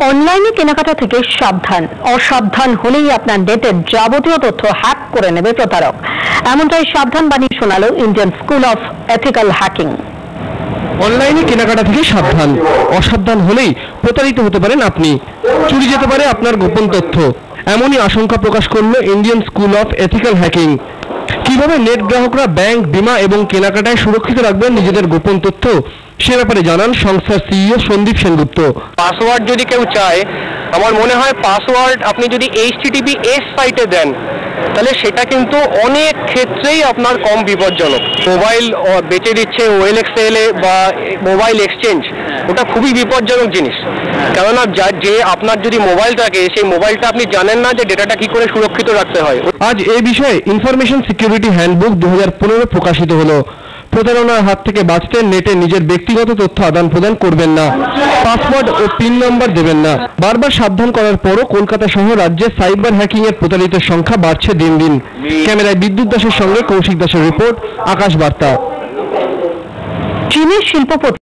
অনলাইনে কেনাকাটা থেকে সাবধান। অসাবধান হলেই আপনার নেটের যাবতীয় তথ্য হ্যাক করে নেবে প্রতারক। এমনটাই সাবধান বাণী শোনালো Indian school of ethical hacking. অনলাইনে কেনাকাটা থেকে সাবধান। অসাবধান হলেই প্রতারিত হতে পারেন আপনি। চুরি যেতে পারে আপনার গোপন তথ্য। এমনই আশঙ্কা প্রকাশ করলো Indian school of ethical hacking. কিভাবে নেট গ্রাহকরা ব্যাংক, বীমা এবং কেনাকাটায় সুরক্ষিত রাখবেন নিজেদের গোপন তথ্য, সে ব্যাপারে জানান সংস্থার সিইও সন্দীপ সেনগুপ্ত। পাসওয়ার্ড যদি কেউ চায়, আমার মনে হয় পাসওয়ার্ড আপনি যদি HTTPS সাইটে দেন তাহলে সেটা কিন্তু অনেক ক্ষেত্রেই আপনার কম বিপজ্জনক। মোবাইল বেচে দিচ্ছে OLX এ বা মোবাইল এক্সচেঞ্জ, ওটা খুবই বিপজ্জনক জিনিস। কেননা যে আপনার যদি মোবাইল থাকে, সেই মোবাইলটা আপনি জানেন না যে ডেটাটা কি করে সুরক্ষিত রাখতে হয়। আজ এই বিষয়ে ইনফরমেশন সিকিউরিটি হ্যান্ডবুক 2015 প্রকাশিত হলো। প্রতারণার হাত থেকে বাঁচতে নেটে নিজের ব্যক্তিগত তথ্য আদান প্রদান করবেন না, পাসওয়ার্ড ও পিন নাম্বার দেবেন না। বারবার সাবধান করার পরও কলকাতা সহ রাজ্যে সাইবার হ্যাকিং এর প্রতারিতের সংখ্যা বাড়ছে দিন দিন। ক্যামেরায় বিদ্যুৎ দাসের সঙ্গে কৌশিক দাসের রিপোর্ট, আকাশ বার্তা। চীনের শিল্পপতি